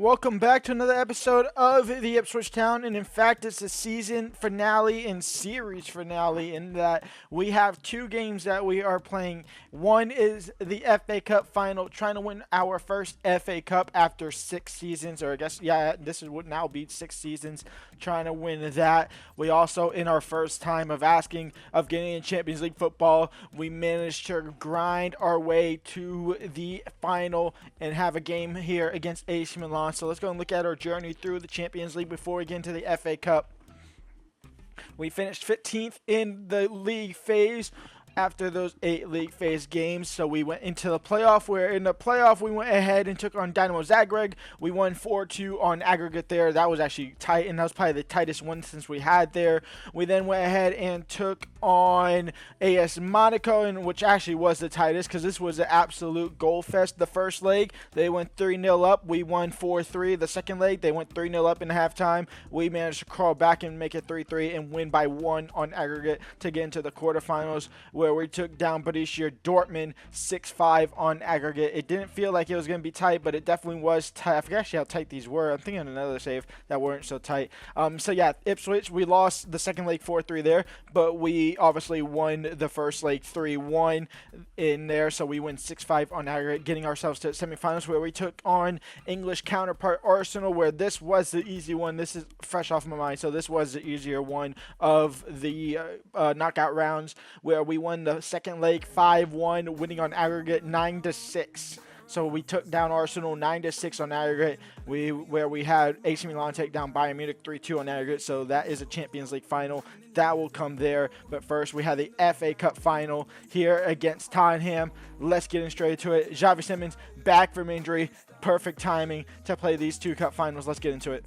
Welcome back to another episode of the Ipswich Town, and in fact it's a season finale and series finale in that we have two games that we are playing. One is the FA Cup final, trying to win our first FA Cup after 6 seasons, or I guess, yeah, this would now be 6 seasons, trying to win that. We also, in our first time of getting in Champions League football, we managed to grind our way to the final and have a game here against AC Milan. So let's go and look at our journey through the Champions League before we get into the FA Cup. We finished 15th in the league phase after those 8 league phase games. So we went into the playoff, where in the playoff we went ahead and took on Dynamo Zagreb. We won 4-2 on aggregate there. That was actually tight, and that was probably the tightest one since we had there. We then went ahead and took on AS Monaco, and which actually was the tightest because this was an absolute goal fest. The first leg, they went 3-0 up. We won 4-3. The second leg, they went 3-0 up in halftime. We managed to crawl back and make it 3-3 and win by 1 on aggregate to get into the quarterfinals, where we took down Borussia Dortmund 6-5 on aggregate. It didn't feel like it was going to be tight, but it definitely was tight. I forget actually how tight these were. I'm thinking of another save that weren't so tight. So yeah, Ipswich, we lost the second leg 4-3 there, but we obviously won the first leg 3-1 in there. So we win 6-5 on aggregate, getting ourselves to semifinals, where we took on English counterpart Arsenal, where this was the easy one. This is fresh off my mind. So this was the easier one of the knockout rounds, where we won the second leg 5-1, winning on aggregate 9-6. So we took down Arsenal 9-6 on aggregate, where we had AC Milan take down Bayern Munich 3-2 on aggregate. So that is a Champions League final. That will come there. But first, we had the FA Cup final here against Tottenham. Let's get in straight to it. Xavi Simons back from injury. Perfect timing to play these 2 cup finals. Let's get into it.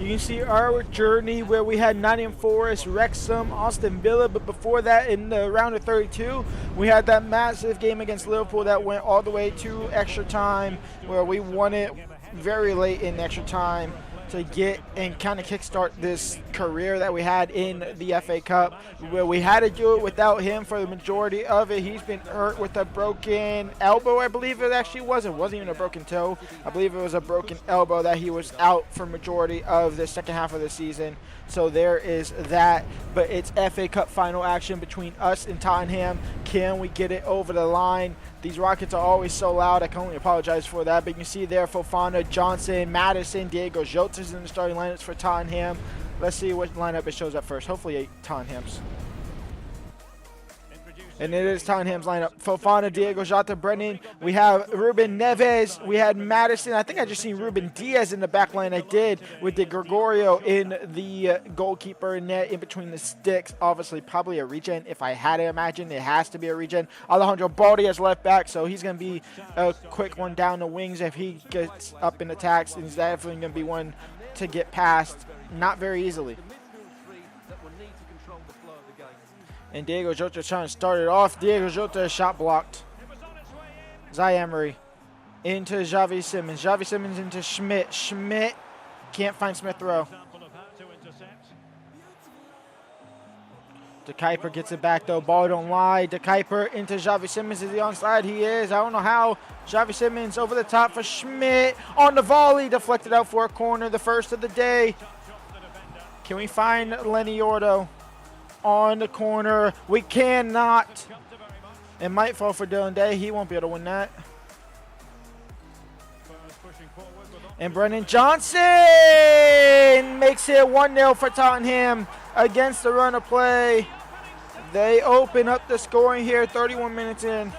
You can see our journey where we had Nottingham Forest, Wrexham, Aston Villa, but before that, in the round of 32, we had that massive game against Liverpool that went all the way to extra time, where we won it very late in extra time to get and kind of kickstart this career that we had in the FA Cup, where we had to do it without him for the majority of it. He's been hurt with a broken elbow, I believe it actually was. It wasn't even a broken toe. I believe it was a broken elbow that he was out for majority of the second half of the season. So there is that, but it's FA Cup final action between us and Tottenham. Can we get it over the line? These Rockets are always so loud. I can only apologize for that. But you can see there Fofana, Johnson, Madison, Diego Jota in the starting lineups for Tottenham. Let's see what lineup it shows up first. Hopefully Tottenham's. And it is Tottenham's lineup. Fofana, Diego Jota, Brennan. We have Ruben Neves. We had Madison. I think I just seen Ruben Diaz in the back line. I did, with the Gregorio in the goalkeeper net in between the sticks. Obviously, probably a regen. If I had to imagine, it has to be a regen. Alejandro Baldi as left back, so he's going to be a quick one down the wings if he gets up in attacks. And he's definitely going to be one to get past not very easily. And Diego Jota trying to start it off. Diego Jota shot blocked. Zai Emery into Xavi Simons. Xavi Simons into Schmidt. Schmidt can't find Smith Rowe. De Kuiper gets it back though. Ball don't lie. De Kuiper into Xavi Simons. Is he onside? He is. I don't know how. Xavi Simons over the top for Schmidt. On the volley. Deflected out for a corner. The first of the day. Can we find Lenny Ordo? On the corner, we cannot. It might fall for Dylan Day. He won't be able to win that. And Brennan Johnson makes it 1-0 for Tottenham against the run of play. They open up the scoring here, 31 minutes in.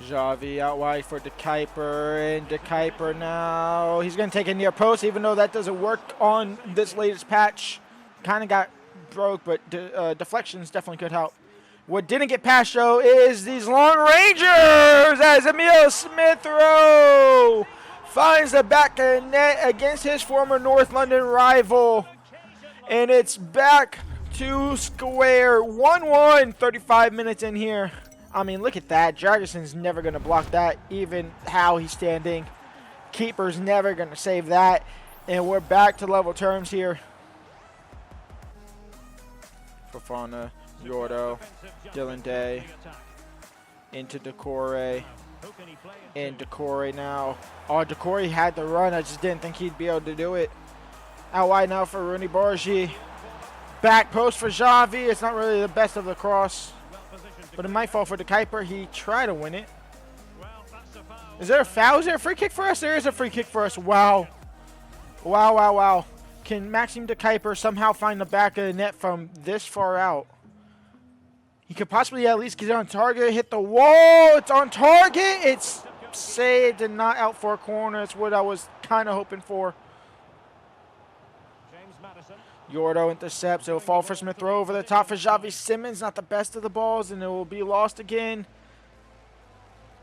Xavi out wide for De Kuiper, and De Kuiper now. He's going to take a near post, even though that doesn't work on this latest patch. Kind of got broke, but deflections definitely could help. What didn't get past though is these long rangers, as Emil Smith Rowe finds the back of the net against his former North London rival, and it's back to square 1-1. 35 minutes in here. I mean, look at that. Jagerson's never going to block that, even how he's standing. Keeper's never going to save that, and we're back to level terms here. Fofana, Yordo, Dylan Day, Into Decore. And Decore now. Oh, Decore had the run. I just didn't think he'd be able to do it. Out wide now for Rooney Bargi. Back post for Xavi. It's not really the best of the cross, but it might fall for De Kuiper. He tried to win it. Is there a foul? Is there a free kick for us? There is a free kick for us. Wow. Wow, wow, wow. Can Maxime De Kuiper somehow find the back of the net from this far out? He could possibly at least get it on target. Hit the wall. It's on target. It's saved and not out for a corner. It's what I was kind of hoping for. Yordo intercepts. It will fall for Smith Rowe over the top for Xavi Simons. Not the best of the balls, and it will be lost again.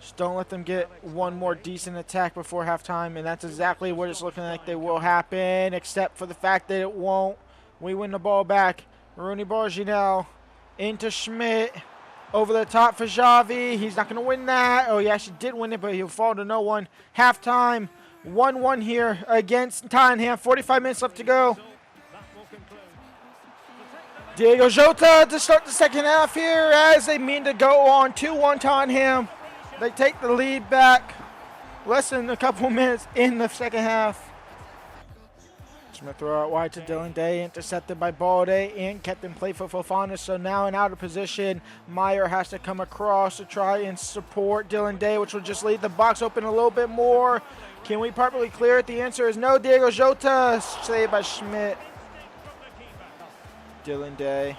Just don't let them get one more decent attack before halftime, and that's exactly what it's looking like they will happen, except for the fact that it won't. We win the ball back. Rooney Bargi now into Schmidt. Over the top for Xavi. He's not going to win that. Oh, he actually did win it, but he'll fall to no one. Halftime, 1-1 here against Tottenham. 45 minutes left to go. Diego Jota to start the second half here as they mean to go on 2-1 Tottenham. They take the lead back less than a couple minutes in the second half. Smith throw out wide to Dylan Day, intercepted by Balde and kept in play for Fofana. So now in out of position, Meyer has to come across to try and support Dylan Day, which will just leave the box open a little bit more. Can we properly clear it? The answer is no. Diego Jota, saved by Schmidt. Dylan Day.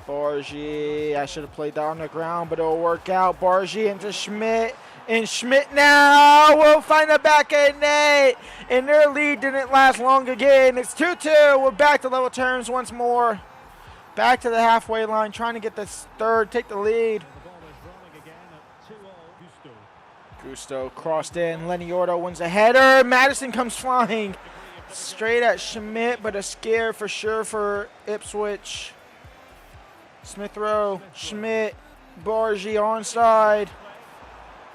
Bargi. I should have played that on the ground, but it'll work out. Bargi into Schmidt. And Schmidt now will find the back end net. And their lead didn't last long again. It's 2-2. We're back to level terms once more. Back to the halfway line, trying to get this third, take the lead. Gusto crossed in. Lenny Ordo wins a header. Madison comes flying straight at Schmidt, but a scare for sure for Ipswich. Smith Rowe, Schmidt, Bargi onside.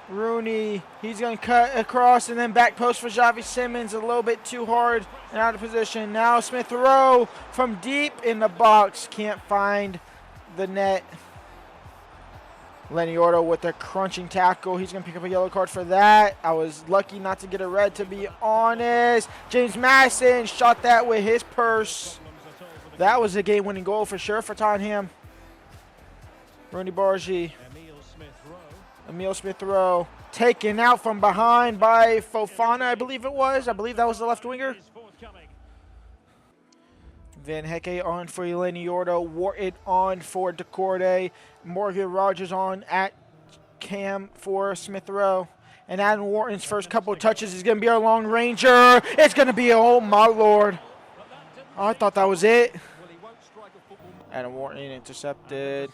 Rooney, he's going to cut across and then back post for Xavi Simons. A little bit too hard and out of position. Now Smith Rowe from deep in the box. Can't find the net. Lenny Ordo with a crunching tackle. He's going to pick up a yellow card for that. I was lucky not to get a red, to be honest. James Madison shot that with his purse. That was a game-winning goal for sure for Tottenham. Rooney Bargi. Emile Smith Rowe taken out from behind by Fofana, I believe it was. I believe that was the left winger. Van Hecke on for Lenny Ordo. Wharton on for Decorte. Morgan Rogers on at cam for Smith Rowe. And Adam Wharton's first couple of touches is going to be our long ranger. It's going to be, oh my lord. Oh, I thought that was it. Adam Wharton intercepted.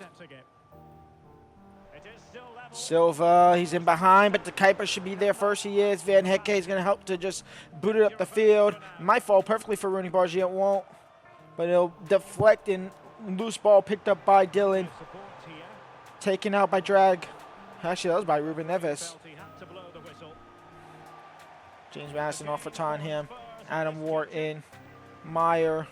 Silva, he's in behind, but De Kuiper should be there first. He is. Van Hecke is going to help to just boot it up the field. Might fall perfectly for Rooney Bargi. It won't. But it'll deflect and loose ball picked up by Dylan. Taken out by Drag. Actually, that was by Ruben Neves. James Madison off for Tottenham. Adam Wharton. Meyer.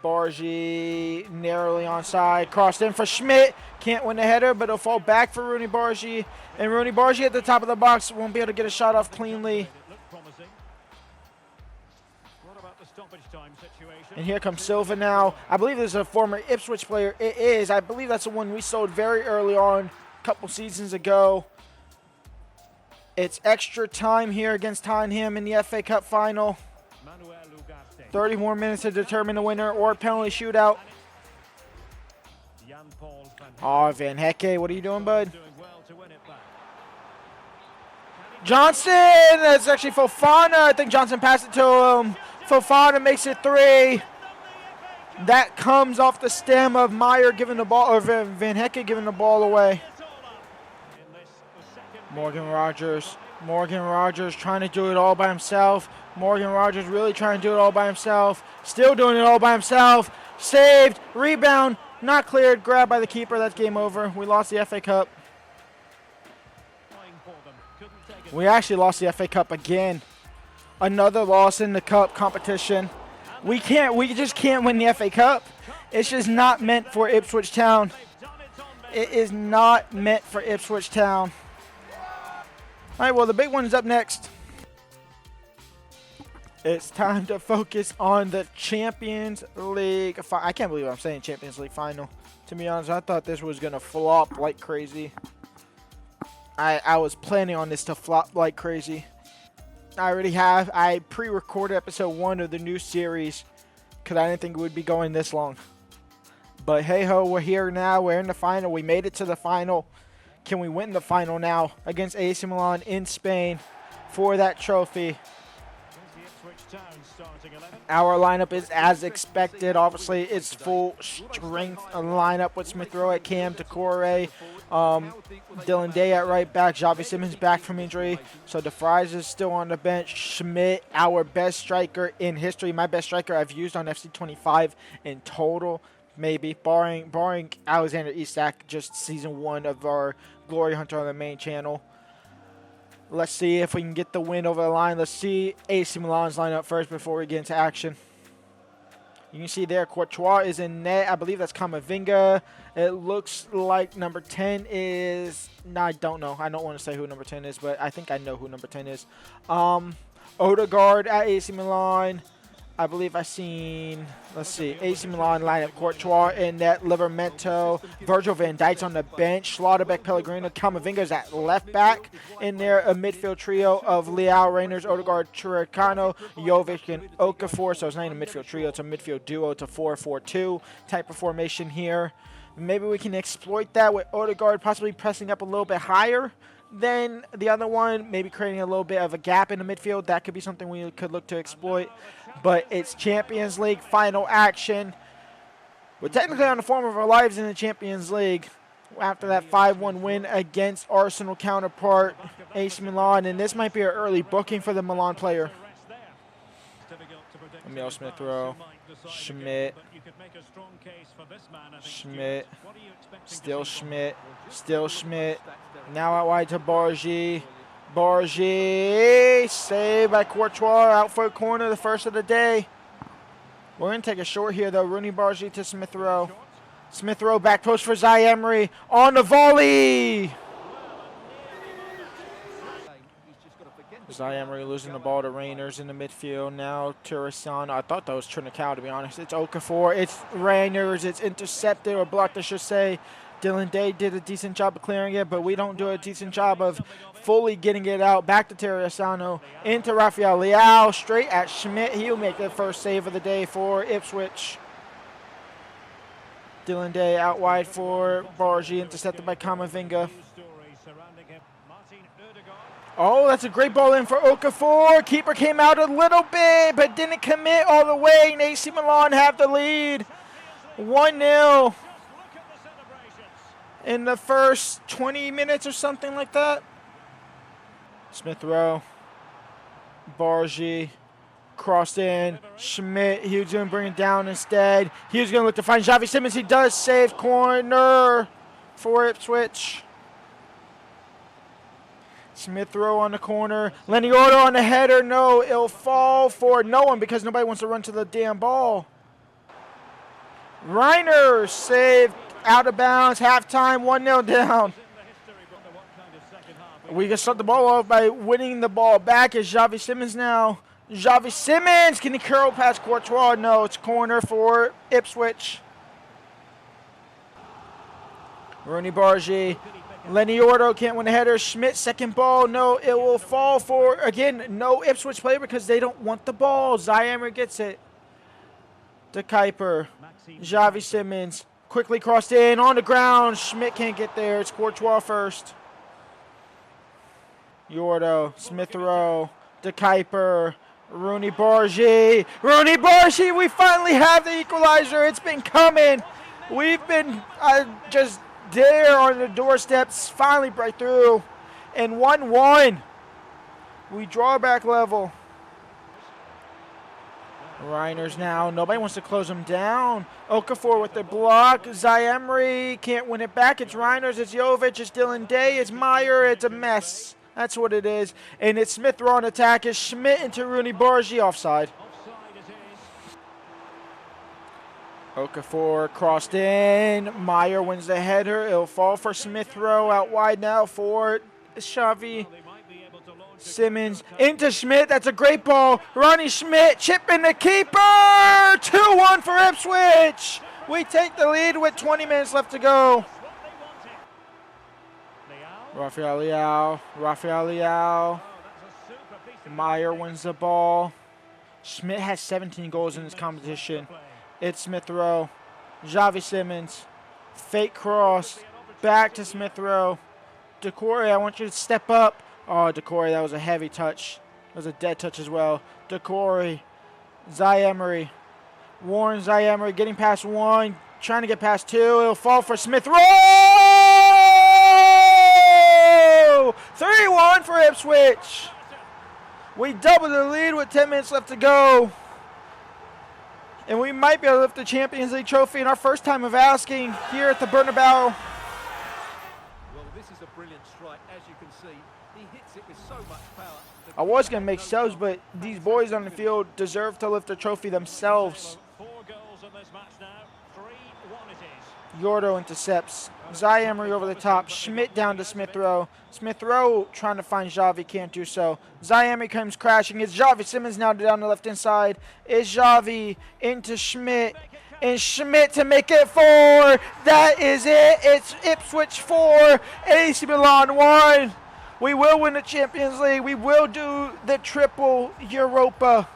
Bargi narrowly onside. Crossed in for Schmidt. Can't win the header, but it'll fall back for Rooney Bargi. And Rooney Bargi at the top of the box won't be able to get a shot off cleanly. And here comes Silva now. I believe there's a former Ipswich player. It is. I believe that's the one we sold very early on a couple seasons ago. It's extra time here against Tottenham in the FA Cup final. 30 more minutes to determine the winner or penalty shootout. Oh, Van Hecke, what are you doing, bud? Johnson, that's actually Fofana. I think Johnson passed it to him. Fofana makes it 3. That comes off the stem of Meyer giving the ball, or Van Hecke giving the ball away. Morgan Rogers trying to do it all by himself. Morgan Rogers really trying to do it all by himself. Still doing it all by himself. Saved. Rebound. Not cleared. Grabbed by the keeper. That's game over. We lost the FA Cup. We actually lost the FA Cup again. Another loss in the cup competition. We just can't win the FA Cup. It's just not meant for Ipswich Town. It is not meant for Ipswich Town. All right, well, the big one's up next. It's time to focus on the Champions League. I can't believe I'm saying Champions League final. To be honest, I thought this was going to flop like crazy. I was planning on this to flop like crazy. I pre-recorded episode 1 of the new series because I didn't think it would be going this long. But hey-ho, we're here now. We're in the final. We made it to the final. Can we win the final now against AC Milan in Spain for that trophy? Our lineup is as expected. Obviously, it's full strength lineup with Smith Rowe at cam, Decore, Dylan Day at right back, Xavi Simons back from injury. So DeFries is still on the bench. Schmidt, our best striker in history. My best striker I've used on FC25 in total, maybe, barring Alexander Isak, just season 1 of our Glory Hunter on the main channel. Let's see if we can get the win over the line. Let's see AC Milan's lineup first before we get into action. You can see there, Courtois is in net. I believe that's Camavinga. It looks like number 10 is... No, I don't know. I don't want to say who number 10 is, but I think I know who number 10 is. Odegaard at AC Milan. I believe I've seen, let's see, AC Milan lineup, Courtois in net, Livramento, Virgil van Dijk's on the bench, Schlotterbeck, Pellegrino, Camavinga's at left back. In there, a midfield trio of Leao, Reyners, Odegaard, Chiricano, Jovic, and Okafor. So it's not even a midfield trio, it's a midfield duo. It's a 4-4-2 type of formation here. Maybe we can exploit that with Odegaard possibly pressing up a little bit higher than the other one, maybe creating a little bit of a gap in the midfield. That could be something we could look to exploit. But it's Champions League final action. We're technically on the form of our lives in the Champions League after that 5-1 win against Arsenal counterpart AC Milan. And this might be an early booking for the Milan player. Emil Smith Rowe, Schmidt, still Schmidt, now out wide to Bargy, saved by Courtois, out for a corner, the first of the day. We're going to take a short here though, Rooney Bargy to Smith Rowe. Smith Rowe back post for Zai Emery, on the volley! Zai Emery losing the ball to Reyners in the midfield. Now Turisano. I thought that was Trinicao, to be honest. It's Okafor. It's Reyners. It's intercepted or blocked, I should say. Dylan Day did a decent job of clearing it, but we don't do a decent job of fully getting it out. Back to Turisano. Into Rafael Leao. Straight at Schmidt. He'll make the first save of the day for Ipswich. Dylan Day out wide for Bargy. Intercepted by Camavinga. Oh, that's a great ball in for Okafor. Keeper came out a little bit, but didn't commit all the way. And AC Milan have the lead. 1-0 in the first 20 minutes or something like that. Smith Rowe. Bargy. Crossed in. Schmidt. He was going to bring it down instead. He was going to look to find Xavi Simons. He does save. Corner for Ipswich. Smith Rowe on the corner. Lenny Orto on the header. No, it'll fall for no one because nobody wants to run to the damn ball. Reiner saved out of bounds. Halftime, 1-0 down. We can start the ball off by winning the ball back. Is Xavi Simons now. Xavi Simons, can he curl past Courtois? No, it's corner for Ipswich. Rooney Bargy. Lenny Orto can't win the header. Schmidt, second ball. No, it will fall for, again, no Ipswich player because they don't want the ball. Zai Emery gets it. De Kuiper. Xavi Simons. Quickly crossed in. On the ground. Schmidt can't get there. It's Courtois first. Orto. Smith Rowe. De Kuiper. Rooney Bargy. Rooney Bargy. We finally have the equalizer. It's been coming. We've been just there on the doorsteps, finally break through, and 1-1. We draw back level. Reiners now, nobody wants to close him down. Okafor with the block. Zai Emery can't win it back. It's Reiners, it's Jovic, it's Dylan Day, it's Meyer, it's a mess. That's what it is. And it's Smith Rowe on attack. It's Schmidt into Rooney Bargy, offside. Okafor crossed in. Meyer wins the header. It'll fall for Smith Rowe. Out wide now for Xavi. Simmons into Schmidt. That's a great ball. Ronnie Schmidt chipping the keeper. 2-1 for Ipswich. We take the lead with 20 minutes left to go. Rafael Leao. Meyer wins the ball. Schmidt has 17 goals in this competition. It's Smith Rowe. Xavi Simmons. Fake cross. Back to Smith Rowe. Decore, I want you to step up. Oh, Decore, that was a heavy touch. That was a dead touch as well. Decore. Emery. Warren Emery getting past one. Trying to get past two. It'll fall for Smith Rowe. 3-1 for Ipswich. We double the lead with 10 minutes left to go. And we might be able to lift the Champions League trophy in our first time of asking here at the Bernabeu. Well, this is a brilliant strike, as you can see. He hits it with so much power. I was going to make subs, but these boys on the field deserve to lift the trophy themselves. 4 goals in this match now. 3-1 it is. Yordo intercepts. Emery over the top. Schmidt down to Smith Rowe. Smith Rowe trying to find Xavi, can't do so. Emery comes crashing. It's Xavi Simmons now down the left-hand side. It's Xavi into Schmidt. And Schmidt to make it 4. That is it. It's Ipswich 4, AC Milan 1. We will win the Champions League. We will do the triple Europa.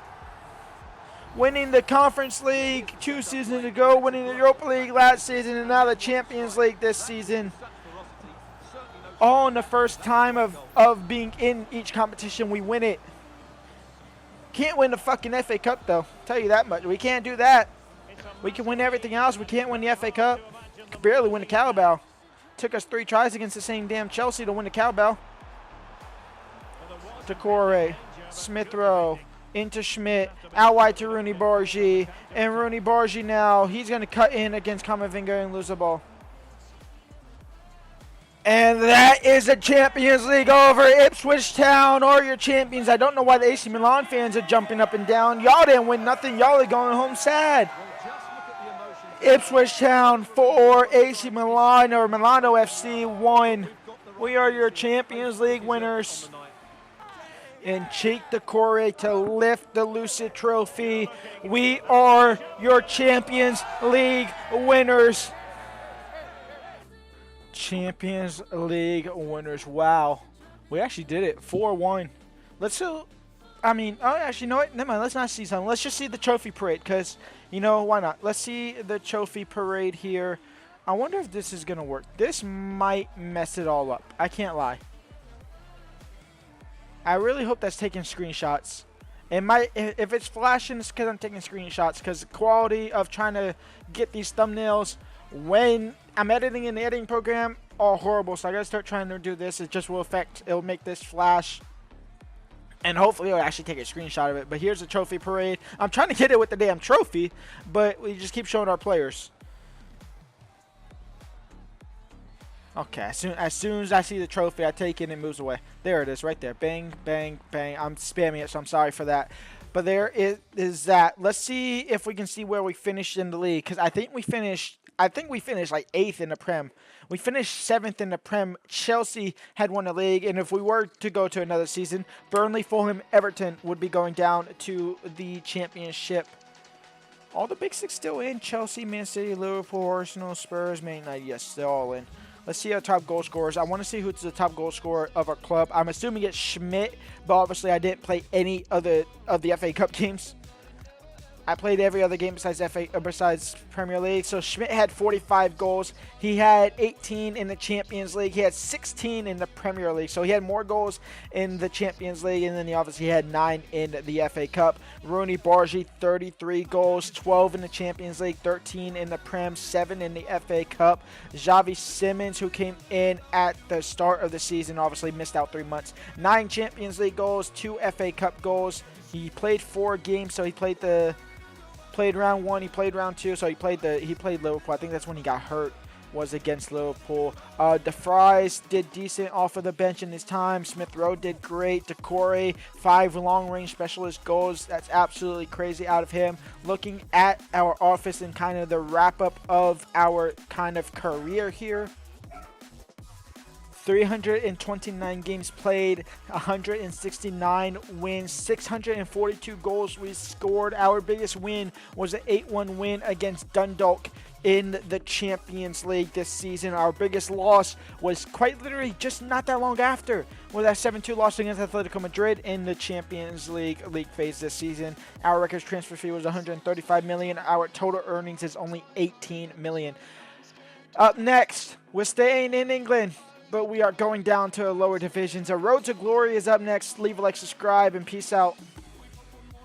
Winning the Conference League 2 seasons ago, winning the Europa League last season, and now the Champions League this season. All in the first time of being in each competition, we win it. Can't win the fucking FA Cup, though. Tell you that much. We can't do that. We can win everything else. We can't win the FA Cup. Could barely win the Carabao. Took us 3 tries against the same damn Chelsea to win the Carabao. Decore, Smith Rowe. Into Schmidt, out wide to Rooney Bargi, and Rooney Bargi now, he's going to cut in against Kamavinga and lose the ball. And that is the Champions League over. Ipswich Town are your champions. I don't know why the AC Milan fans are jumping up and down. Y'all didn't win nothing. Y'all are going home sad. Ipswich Town 4, AC Milan or Milano FC 1. We are your Champions League winners. And Cheek Decore to lift the Lucid Trophy. We are your Champions League winners. Champions League winners. Wow. We actually did it. 4-1. Let's actually, you know what? Never mind. Let's not see something. Let's just see the trophy parade because, why not? Let's see the trophy parade here. I wonder if this is going to work. This might mess it all up. I can't lie. I really hope that's taking screenshots. It might, if it's flashing, it's because I'm taking screenshots. Because the quality of trying to get these thumbnails when I'm editing in the editing program are horrible. So I gotta start trying to do this. It just will it'll make this flash. And hopefully it'll actually take a screenshot of it. But here's the trophy parade. I'm trying to get it with the damn trophy, but we just keep showing our players. Okay, as soon as I see the trophy, I take it and it moves away. There it is, right there. Bang, bang, bang. I'm spamming it, so I'm sorry for that. But there is that. Let's see if we can see where we finished in the league, because I think we finished like 8th in the Prem. We finished 7th in the Prem. Chelsea had won the league, and if we were to go to another season, Burnley, Fulham, Everton would be going down to the Championship. All the big 6 still in. Chelsea, Man City, Liverpool, Arsenal, Spurs, Man United. Yes, they're all in. Let's see our top goal scorers. I want to see who's the top goal scorer of our club. I'm assuming it's Schmidt, but obviously I didn't play any of the FA Cup games. I played every other game besides Premier League. So Schmidt had 45 goals. He had 18 in the Champions League. He had 16 in the Premier League. So he had more goals in the Champions League, and then he obviously had 9 in the FA Cup. Rooney Bargi, 33 goals, 12 in the Champions League, 13 in the Prem, 7 in the FA Cup. Xavi Simmons, who came in at the start of the season, obviously missed out 3 months. 9 Champions League goals, 2 FA Cup goals. He played 4 games, so he played round 1, he played round 2, so he played Liverpool. I think that's when he got hurt. was against Liverpool. De Vries did decent off of the bench in his time. Smith Rowe did great. Decore, 5 long-range specialist goals. That's absolutely crazy out of him. Looking at our office and kind of the wrap-up of our kind of career here. 329 games played, 169 wins, 642 goals we scored. Our biggest win was an 8-1 win against Dundalk in the Champions League this season. Our biggest loss was quite literally just not that long after, with that 7-2 loss against Atletico Madrid in the Champions League phase this season. Our records transfer fee was 135 million. Our total earnings is only 18 million. Up next, we're staying in England, but we are going down to lower divisions. A road to glory is up next. Leave a like, subscribe, and peace out.